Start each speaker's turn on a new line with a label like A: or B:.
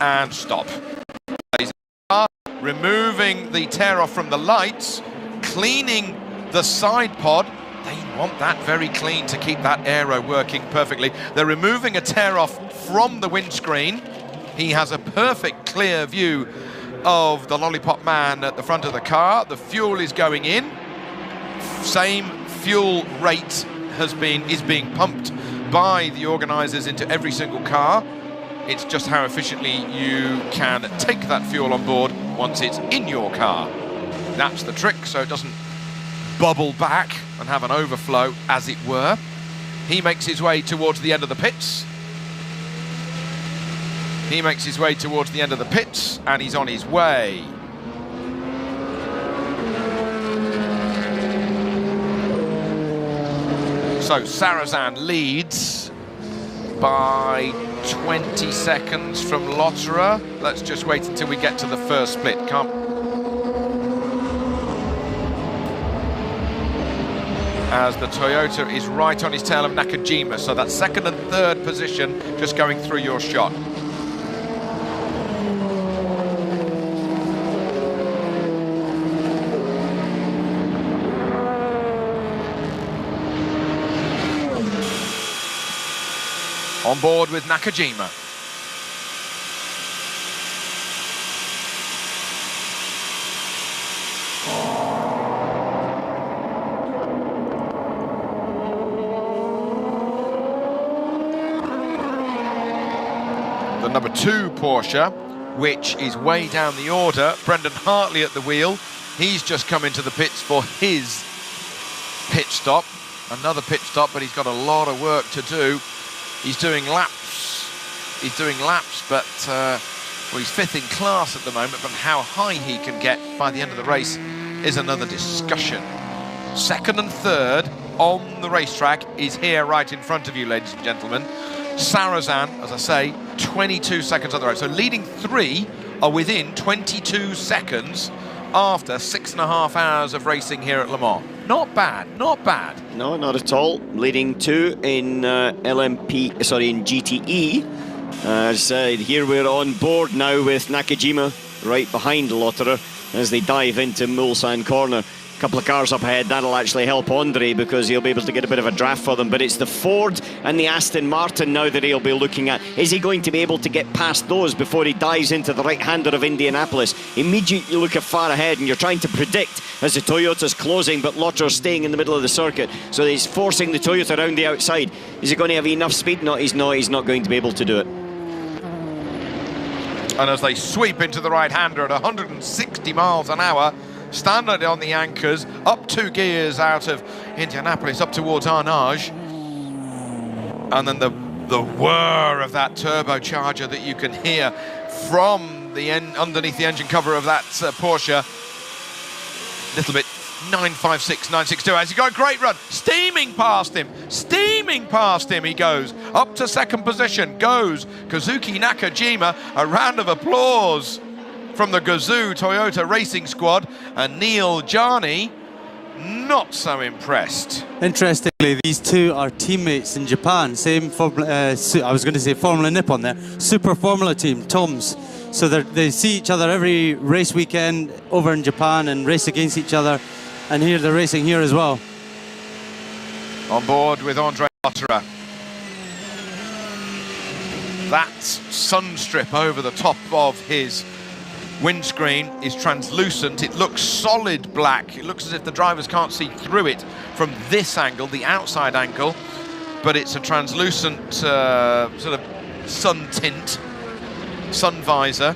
A: and stop. Removing the tear off from the lights, cleaning the side pod. They want that very clean to keep that aero working perfectly. They're removing a tear off from the windscreen. He has a perfect clear view of the Lollipop Man at the front of the car. The fuel is going in. Same fuel rate is being pumped by the organisers into every single car. It's just how efficiently you can take that fuel on board once it's in your car. That's the trick, so it doesn't bubble back and have an overflow, as it were. He makes his way towards the end of the pits. He makes his way towards the end of the pits, and he's on his way. So Sarrazin leads by 20 seconds from Lotterer. Let's just wait until we get to the first split. As the Toyota is right on his tail of Nakajima, so that's second and third position just going through your shot. On board with Nakajima. The number 2 Porsche, which is way down the order. Brendan Hartley at the wheel. He's just come into the pits for his pit stop. Another pit stop, but he's got a lot of work to do. He's doing laps, but well, he's 5th in class at the moment, but how high he can get by the end of the race is another discussion. Second and third on the racetrack is here right in front of you, ladies and gentlemen. Sarrazin, as I say, 22 seconds on the road. So leading 3 are within 22 seconds after 6.5 hours of racing here at Le Mans. Not bad, not bad.
B: No, not at all. Leading 2 in in GTE. As here we're on board now with Nakajima right behind Lotterer as they dive into Mulsanne corner. A couple of cars up ahead, that'll actually help Andre because he'll be able to get a bit of a draft for them. But it's the Ford and the Aston Martin now that he'll be looking at. Is he going to be able to get past those before he dives into the right-hander of Indianapolis? Immediately you look far ahead and you're trying to predict as the Toyota's closing, but Lotterer's staying in the middle of the circuit. So he's forcing the Toyota around the outside. Is he going to have enough speed? No, he's not going to be able to do it.
A: And as they sweep into the right-hander at 160 miles an hour, standard on the anchors, up 2 gears out of Indianapolis, up towards Arnage. And then the whir of that turbocharger that you can hear from the underneath the engine cover of that Porsche. Little bit 956, 962. Has he got a great run? Steaming past him he goes. Up to second position goes Kazuki Nakajima. A round of applause from the Gazoo Toyota Racing Squad, and Neil Jarni not so impressed.
C: Interestingly, these two are teammates in Japan. Same I was going to say Formula Nippon there. Super Formula team, Toms. So they see each other every race weekend over in Japan and race against each other. And here they're racing here as well.
A: On board with Andre Lotterer. That sun strip over the top of his windscreen is translucent. It looks solid black. It looks as if the drivers can't see through it from this angle, the outside angle, but it's a translucent sort of sun tint, sun visor.